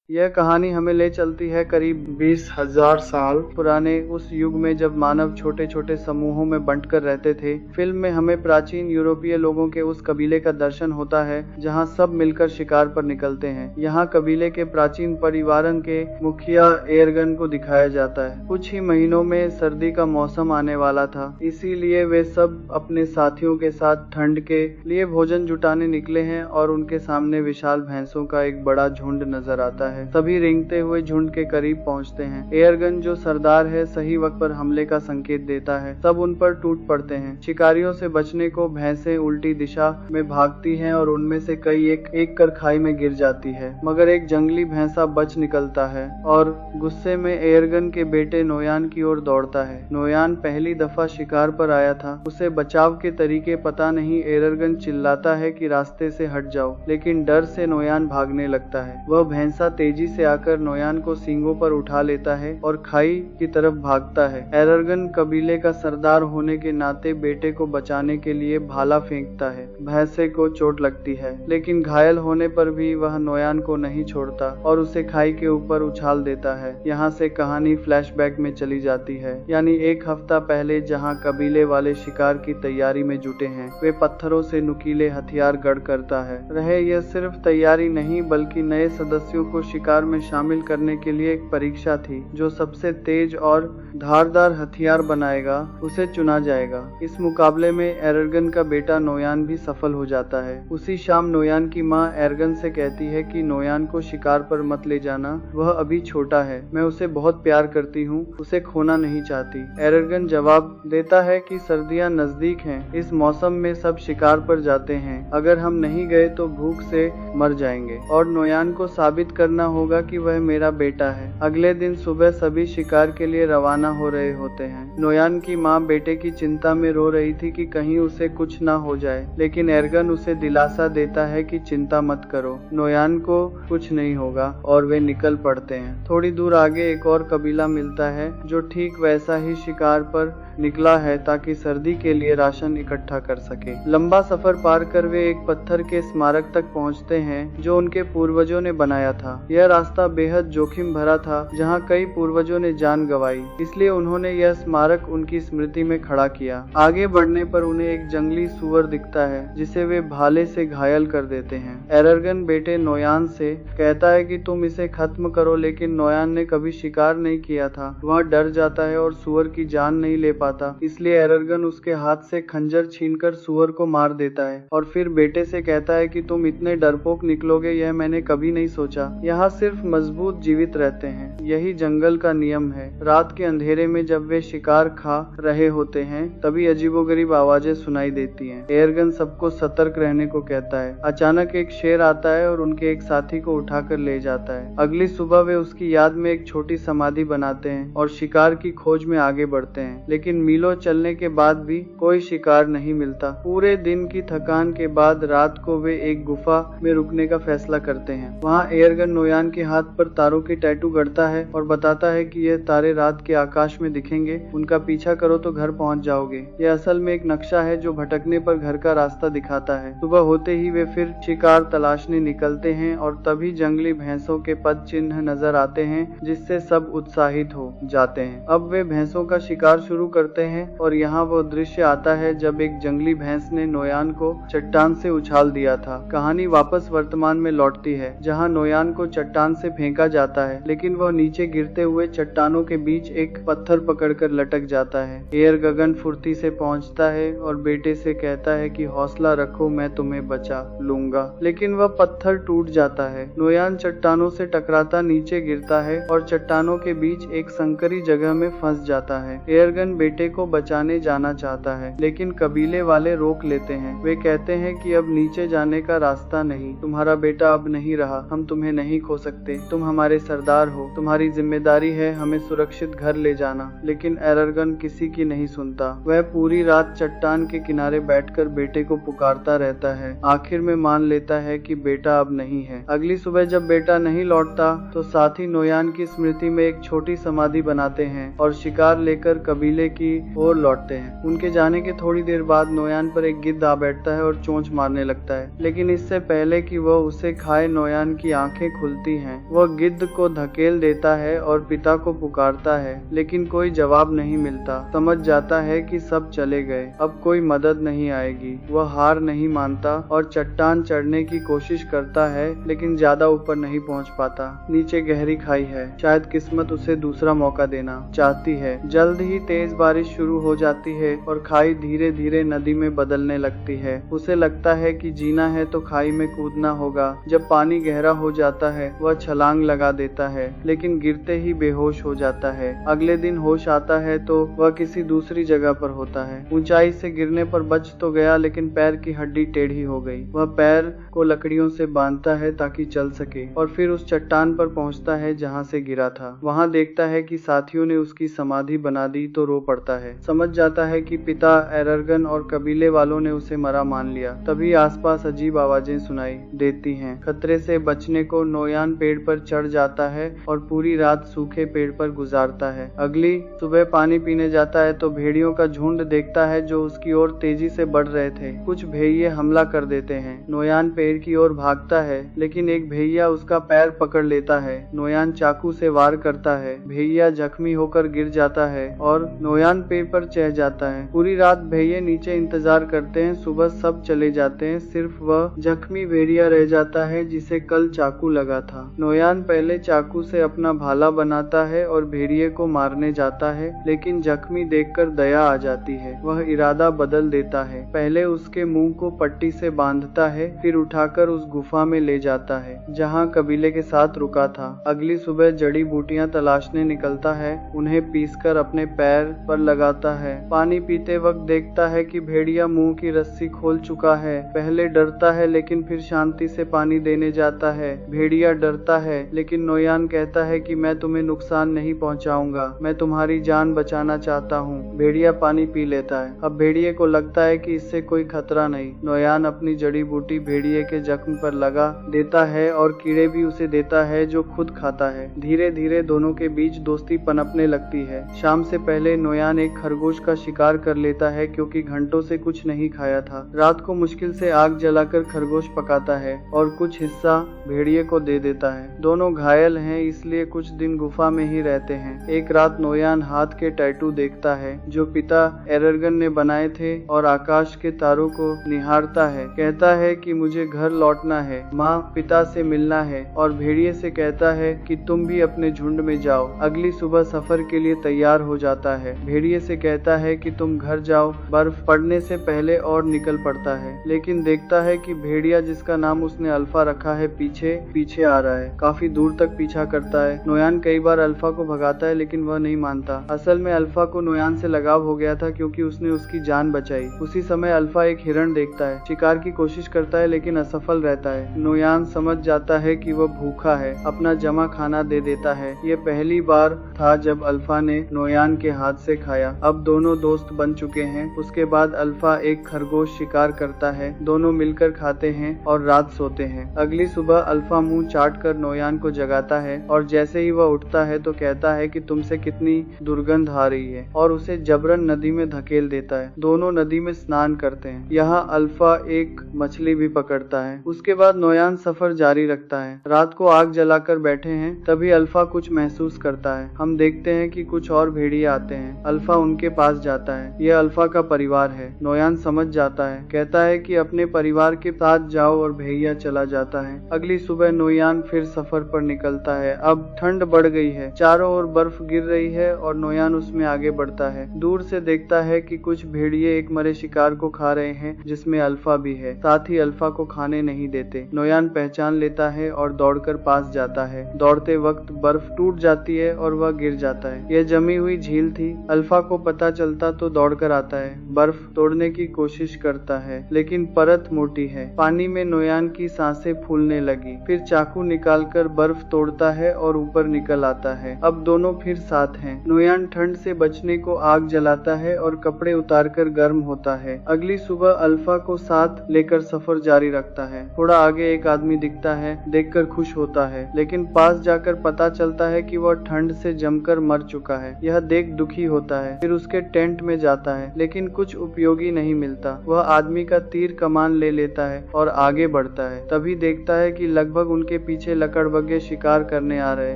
यह कहानी हमें ले चलती है करीब 20,000 साल पुराने उस युग में जब मानव छोटे छोटे समूहों में बंटकर रहते थे। फिल्म में हमें प्राचीन यूरोपीय लोगों के उस कबीले का दर्शन होता है जहां सब मिलकर शिकार पर निकलते हैं। यहाँ कबीले के प्राचीन परिवारन के मुखिया एयरगन को दिखाया जाता है। कुछ ही महीनों में सर्दी का मौसम आने वाला था, इसीलिए वे सब अपने साथियों के साथ ठंड के लिए भोजन जुटाने निकले हैं और उनके सामने विशाल भैंसों का एक बड़ा झुंड नजर आता है। सभी रेंगते हुए झुंड के करीब पहुंचते हैं। एयरगन जो सरदार है सही वक्त पर हमले का संकेत देता है। सब उन पर टूट पड़ते हैं। शिकारियों से बचने को भैंसें उल्टी दिशा में भागती हैं और उनमें से कई एक एक कर खाई में गिर जाती है, मगर एक जंगली भैंसा बच निकलता है और गुस्से में एयरगन के बेटे नोयान की ओर दौड़ता है। नोयान पहली दफा शिकार पर आया था, उसे बचाव के तरीके पता नहीं। एयरगन चिल्लाता है कि रास्ते से हट जाओ, लेकिन डर से नोयान भागने लगता है। वह भैंसा तेजी से आकर नोयान को सींगों पर उठा लेता है और खाई की तरफ भागता है। एयरगन कबीले का सरदार होने के नाते बेटे को बचाने के लिए भाला फेंकता है। भैंसे को चोट लगती है, लेकिन घायल होने पर भी वह नोयान को नहीं छोड़ता और उसे खाई के ऊपर उछाल देता है। यहाँ से कहानी फ्लैशबैक में चली जाती है, यानी एक हफ्ता पहले जहाँ कबीले वाले शिकार की तैयारी में जुटे हैं। वे पत्थरों से नुकीले हथियार गढ़ करता है रहे। यह सिर्फ तैयारी नहीं बल्कि नए सदस्यों को शिकार में शामिल करने के लिए एक परीक्षा थी। जो सबसे तेज और धारदार हथियार बनाएगा उसे चुना जाएगा। इस मुकाबले में एयरगन का बेटा नोयान भी सफल हो जाता है। उसी शाम नोयान की माँ एयरगन से कहती है कि नोयान को शिकार पर मत ले जाना, वह अभी छोटा है। मैं उसे बहुत प्यार करती हूँ, उसे खोना नहीं चाहती। एयरगन जवाब देता है कि सर्दियाँ नजदीक हैं, इस मौसम में सब शिकार पर जाते हैं। अगर हम नहीं गए तो भूख से मर जाएंगे और नोयान को साबित करना होगा कि वह मेरा बेटा है। अगले दिन सुबह सभी शिकार के लिए रवाना हो रहे होते हैं। नोयान की माँ बेटे की चिंता में रो रही थी कि कहीं उसे कुछ ना हो जाए, लेकिन एयरगन उसे दिलासा देता है कि चिंता मत करो, नोयान को कुछ नहीं होगा, और वे निकल पड़ते हैं। थोड़ी दूर आगे एक और कबीला मिलता है जो ठीक वैसा ही शिकार पर निकला है ताकि सर्दी के लिए राशन इकट्ठा कर सके। लंबा सफर पार कर वे एक पत्थर के स्मारक तक पहुंचते हैं जो उनके पूर्वजों ने बनाया था। यह रास्ता बेहद जोखिम भरा था, जहां कई पूर्वजों ने जान गंवाई, इसलिए उन्होंने यह स्मारक उनकी स्मृति में खड़ा किया। आगे बढ़ने पर उन्हें एक जंगली सुअर दिखता है जिसे वे भाले से घायल कर देते हैं। एयरगन बेटे नोयान से कहता है कि तुम इसे खत्म करो, लेकिन नोयान ने कभी शिकार नहीं किया था। वह डर जाता है और सुअर की जान नहीं ले पाता, इसलिए एयरगन उसके हाथ से खंजर छीनकर सुअर को मार देता है और फिर बेटे से कहता है कि तुम इतने डरपोक निकलोगे यह मैंने कभी नहीं सोचा। यहाँ सिर्फ मजबूत जीवित रहते हैं, यही जंगल का नियम है। रात के अंधेरे में जब वे शिकार खा रहे होते हैं तभी अजीबोगरीब आवाजें सुनाई देती हैं। एयरगन सबको सतर्क रहने को कहता है। अचानक एक शेर आता है और उनके एक साथी को उठाकर ले जाता है। अगली सुबह वे उसकी याद में एक छोटी समाधि बनाते हैं और शिकार की खोज में आगे बढ़ते हैं, लेकिन मीलों चलने के बाद भी कोई शिकार नहीं मिलता। पूरे दिन की थकान के बाद रात को वे एक गुफा में रुकने का फैसला करते हैं। वहाँ एयरगन नोयान के हाथ पर तारों की टैटू गढ़ता है और बताता है कि यह तारे रात के आकाश में दिखेंगे, उनका पीछा करो तो घर पहुँच जाओगे। यह असल में एक नक्शा है जो भटकने पर घर का रास्ता दिखाता है। सुबह होते ही वे फिर शिकार तलाशने निकलते हैं और तभी जंगली भैंसों के पद चिन्ह नजर आते हैं जिससे सब उत्साहित हो जाते हैं। अब वे भैंसों का शिकार शुरू करते हैं और यहाँ वो दृश्य आता है जब एक जंगली भैंस ने नोयान को चट्टान से उछाल दिया था। कहानी वापस वर्तमान में लौटती है जहाँ नोयान को चट्टान से फेंका जाता है, लेकिन वह नीचे गिरते हुए चट्टानों के बीच एक पत्थर पकड़कर लटक जाता है। एयरगन फुर्ती से पहुंचता है और बेटे से कहता है कि हौसला रखो, मैं तुम्हें बचा लूंगा, लेकिन वह पत्थर टूट जाता है। नोयान चट्टानों से टकराता नीचे गिरता है और चट्टानों के बीच एक संकरी जगह में फंस जाता है। एयरगन बेटे को बचाने जाना चाहता है, लेकिन कबीले वाले रोक लेते हैं। वे कहते हैं कि अब नीचे जाने का रास्ता नहीं, तुम्हारा बेटा अब नहीं रहा, हम तुम्हें नहीं खो सकते, तुम हमारे सरदार हो, तुम्हारी जिम्मेदारी है हमें सुरक्षित घर ले जाना। लेकिन एयरगन किसी की नहीं सुनता। वह पूरी रात चट्टान के किनारे बैठकर बेटे को पुकारता रहता है। आखिर में मान लेता है कि बेटा अब नहीं है। अगली सुबह जब बेटा नहीं लौटता तो साथी नोयान की स्मृति में एक छोटी समाधि बनाते हैं और शिकार लेकर कबीले की ओर लौटते हैं। उनके जाने के थोड़ी देर बाद नोयान पर एक गिद्ध आ बैठता है और चोंच मारने लगता है, लेकिन इससे पहले कि वह उसे खाए नोयान की आंखें खुल बोलती हैं। वह गिद्ध को धकेल देता है और पिता को पुकारता है, लेकिन कोई जवाब नहीं मिलता। समझ जाता है कि सब चले गए, अब कोई मदद नहीं आएगी। वह हार नहीं मानता और चट्टान चढ़ने की कोशिश करता है, लेकिन ज्यादा ऊपर नहीं पहुंच पाता। नीचे गहरी खाई है, शायद किस्मत उसे दूसरा मौका देना चाहती है। जल्द ही तेज बारिश शुरू हो जाती है और खाई धीरे धीरे नदी में बदलने लगती है। उसे लगता है कि जीना है तो खाई में कूदना होगा। जब पानी गहरा हो जाता है, वह छलांग लगा देता है, लेकिन गिरते ही बेहोश हो जाता है। अगले दिन होश आता है तो वह किसी दूसरी जगह पर होता है। ऊंचाई से गिरने पर बच तो गया, लेकिन पैर की हड्डी टेढ़ी हो गई। वह पैर को लकड़ियों से बांधता है ताकि चल सके और फिर उस चट्टान पर पहुंचता है जहां से गिरा था। वहां देखता है कि साथियों ने उसकी समाधि बना दी तो रो पड़ता है। समझ जाता है कि पिता एररगन और कबीले वालों ने उसे मरा मान लिया। तभी आसपास अजीब आवाजें सुनाई देती हैं। खतरे से बचने को नोयान पेड़ पर चढ़ जाता है और पूरी रात सूखे पेड़ पर गुजारता है। अगली सुबह पानी पीने जाता है तो भेड़ियों का झुंड देखता है जो उसकी ओर तेजी से बढ़ रहे थे। कुछ भेड़िए हमला कर देते हैं। नोयान पेड़ की ओर भागता है, लेकिन एक भेड़िया उसका पैर पकड़ लेता है। नोयान चाकू से वार करता है। भेड़िया जख्मी होकर गिर जाता है और नोयान पेड़ पर चढ़ जाता है। पूरी रात भेड़िए नीचे इंतजार करते हैं। सुबह सब चले जाते हैं, सिर्फ वह जख्मी भेड़िया रह जाता है जिसे कल चाकू लगा था। नोयान पहले चाकू से अपना भाला बनाता है और भेड़िए को मारने जाता है, लेकिन जख्मी देखकर दया आ जाती है। वह इरादा बदल देता है। पहले उसके मुंह को पट्टी से बांधता है, फिर उठाकर उस गुफा में ले जाता है जहां कबीले के साथ रुका था। अगली सुबह जड़ी बूटियां तलाशने निकलता है। उन्हें पीसकर अपने पैर पर लगाता है। पानी पीते वक्त देखता है कि भेड़िया मुंह की रस्सी खोल चुका है। पहले डरता है, लेकिन फिर शांति से पानी देने जाता है। भेड़िया डरता है, लेकिन नोयान कहता है कि मैं तुम्हें नुकसान नहीं पहुंचाऊंगा, मैं तुम्हारी जान बचाना चाहता हूँ। भेड़िया पानी पी लेता है। अब भेड़िए को लगता है कि इससे कोई खतरा नहीं। नोयान अपनी जड़ी बूटी भेड़िए के जख्म पर लगा देता है और कीड़े भी उसे देता है जो खुद खाता है। धीरे धीरे दोनों के बीच दोस्ती पनपने लगती है। शाम से पहले नोयान एक खरगोश का शिकार कर लेता है, क्योंकि घंटों से कुछ नहीं खाया था। रात को मुश्किल से आग जलाकर खरगोश पकाता है और कुछ हिस्सा भेड़िए को दे देता है। दोनों घायल हैं, इसलिए कुछ दिन गुफा में ही रहते हैं। एक रात नोयान हाथ के टैटू देखता है जो पिता एररगन ने बनाए थे और आकाश के तारों को निहारता है। कहता है कि मुझे घर लौटना है, माँ पिता से मिलना है, और भेड़िए से कहता है कि तुम भी अपने झुंड में जाओ। अगली सुबह सफर के लिए तैयार हो जाता है। भेड़िए से कहता है कि तुम घर जाओ, बर्फ पड़ने से पहले और निकल पड़ता है, लेकिन देखता है कि भेड़िया जिसका नाम उसने अल्फा रखा है पीछे पीछे आ रहा है। काफी दूर तक पीछा करता है। नोयान कई बार अल्फा को भगाता है, लेकिन वह नहीं मानता। असल में अल्फा को नोयान से लगाव हो गया था, क्योंकि उसने उसकी जान बचाई। उसी समय अल्फा एक हिरण देखता है। शिकार की कोशिश करता है, लेकिन असफल रहता है। नोयान समझ जाता है कि वह भूखा है, अपना जमा खाना दे देता है। यह पहली बार था जब अल्फा ने नोयान के हाथ से खाया। अब दोनों दोस्त बन चुके हैं। उसके बाद अल्फा एक खरगोश शिकार करता है। दोनों मिलकर खाते हैं और रात सोते हैं। अगली सुबह अल्फा मुंह चाट कर नोयान को जगाता है और जैसे ही वह उठता है तो कहता है कि तुमसे कितनी दुर्गंध आ रही है, और उसे जबरन नदी में धकेल देता है। दोनों नदी में स्नान करते हैं। यहाँ अल्फा एक मछली भी पकड़ता है। उसके बाद नोयान सफर जारी रखता है। रात को आग जलाकर बैठे हैं, तभी अल्फा कुछ महसूस करता है। हम देखते हैं कि कुछ और भेड़िए आते हैं। अल्फा उनके पास जाता है। यह अल्फा का परिवार है। नोयान समझ जाता है, कहता है कि अपने परिवार के साथ जाओ, और भेड़िया चला जाता है। अगली सुबह नोयान फिर सफर पर निकलता है। अब ठंड बढ़ गई है, चारों ओर बर्फ गिर रही है और नोयान उसमें आगे बढ़ता है। दूर से देखता है कि कुछ भेड़िए एक मरे शिकार को खा रहे हैं, जिसमें अल्फा भी है। साथ ही अल्फा को खाने नहीं देते। नोयान पहचान लेता है और दौड़कर पास जाता है। दौड़ते वक्त बर्फ टूट जाती है और वह गिर जाता है। यह जमी हुई झील थी। अल्फा को पता चलता तो दौड़कर आता है। बर्फ तोड़ने की कोशिश करता है, लेकिन परत मोटी है। पानी में नोयान की सांसें फूलने लगी। फिर चाकू निकालकर बर्फ तोड़ता है और ऊपर निकल आता है। अब दोनों फिर साथ हैं। नोयान ठंड से बचने को आग जलाता है और कपड़े उतारकर गर्म होता है। अगली सुबह अल्फा को साथ लेकर सफर जारी रखता है। थोड़ा आगे एक आदमी दिखता है। देखकर खुश होता है, लेकिन पास जाकर पता चलता है कि वह ठंड से जमकर मर चुका है। यह देख दुखी होता है। फिर उसके टेंट में जाता है, लेकिन कुछ उपयोगी नहीं मिलता। वह आदमी का तीर कमान ले लेता है और आगे बढ़ता है। तभी देखता है कि लगभग उनके पीछे लकड़बग्घे शिकार करने आ रहे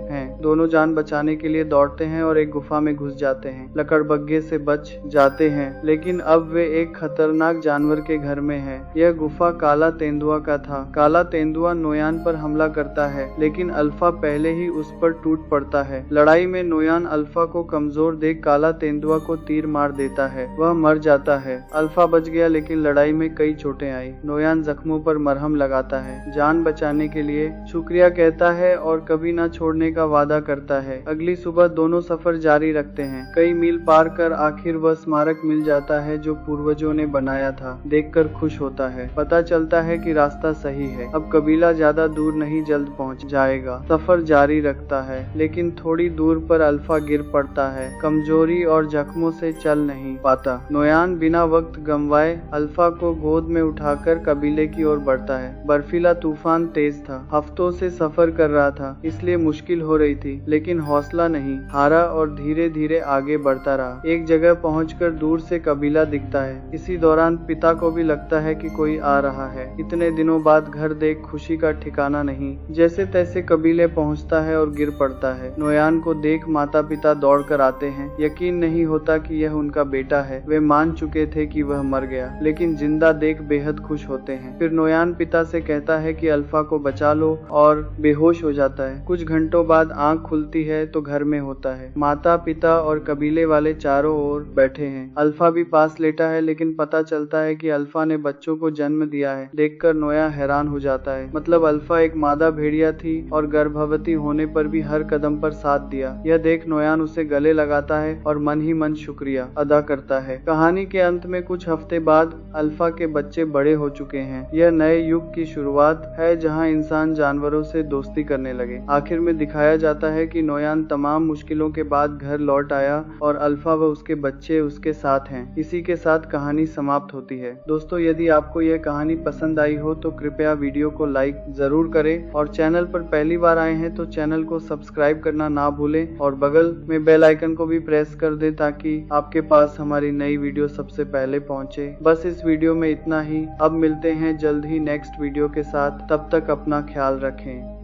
हैं। दोनों जान बचाने के लिए दौड़ते हैं और एक गुफा में घुस जाते हैं। लकड़बग्घे से बच जाते हैं, लेकिन अब वे एक खतरनाक जानवर के घर में हैं। यह गुफा काला तेंदुआ का था। काला तेंदुआ नोयान पर हमला करता है, लेकिन अल्फा पहले ही उस पर टूट पड़ता है। लड़ाई में नोयान अल्फा को कमजोर देख काला तेंदुआ को तीर मार देता है। वह मर जाता है। अल्फा बच गया, लेकिन लड़ाई में कई चोटें आई। नोयान जख्मों पर मरहम लगाता है, जान बचाने के लिए शुक्रिया कहता है और कभी न छोड़ने का वादा करता है। अगली सुबह दोनों सफर जारी रखते हैं। कई मील पार कर आखिर वह स्मारक मिल जाता है जो पूर्वजों ने बनाया था। देखकर खुश होता है। पता चलता है कि रास्ता सही है। अब कबीला ज्यादा दूर नहीं, जल्द पहुंच जाएगा। सफर जारी रखता है, लेकिन थोड़ी दूर पर अल्फा गिर पड़ता है। कमजोरी और जख्मों से चल नहीं पाता। नोयान बिना वक्त गंवाए अल्फा को गोद में उठाकर कबीले की ओर बढ़ता है। बर्फीला तूफान तेज था। हफ्तों से सफर कर रहा था, इसलिए मुश्किल हो रही थी, लेकिन हौसला नहीं हारा और धीरे धीरे आगे बढ़ता रहा। एक जगह पहुंचकर दूर से कबीला दिखता है। इसी दौरान पिता को भी लगता है कि कोई आ रहा है। इतने दिनों बाद घर देख खुशी का ठिकाना नहीं। जैसे तैसे कबीले पहुंचता है और गिर पड़ता है। नोयान को देख माता पिता दौड़ कर आते हैं। यकीन नहीं होता कि यह उनका बेटा है। वे मान चुके थे कि वह मर गया, लेकिन जिंदा देख बेहद खुश होते हैं। फिर नोयान पिता से कहता है कि अल्फा को बचा लो और बेहोश हो जाता है। कुछ घंटों बाद आंख खुलती है तो घर में होता है। माता पिता और कबीले वाले चारों ओर बैठे हैं। अल्फा भी पास लेटा है, लेकिन पता चलता है कि अल्फा ने बच्चों को जन्म दिया है। देखकर नोया हैरान हो जाता है। मतलब अल्फा एक मादा भेड़िया थी और गर्भवती होने पर भी हर कदम पर साथ दिया। यह देख नोयान उसे गले लगाता है और मन ही मन शुक्रिया अदा करता है। कहानी के अंत में कुछ हफ्ते बाद अल्फा के बच्चे बड़े हो चुके हैं। यह नए युग की शुरुआत है, जहां इंसान जानवरों से दोस्ती करने लगे। आखिर में दिखाया जाता है कि नोयान तमाम मुश्किलों के बाद घर लौट आया और अल्फा व उसके बच्चे उसके साथ हैं। इसी के साथ कहानी समाप्त होती है। दोस्तों, यदि आपको यह कहानी पसंद आई हो तो कृपया वीडियो को लाइक जरूर करें और चैनल पर पहली बार आए हैं तो चैनल को सब्सक्राइब करना ना भूलें और बगल में बेल आइकन को भी प्रेस कर दें ताकि आपके पास हमारी नई वीडियो सबसे पहले पहुंचे। बस इस वीडियो में इतना ही। अब मिलते हैं जल्द ही नेक्स्ट वीडियो के साथ। तब तक अपना ख्याल रखें।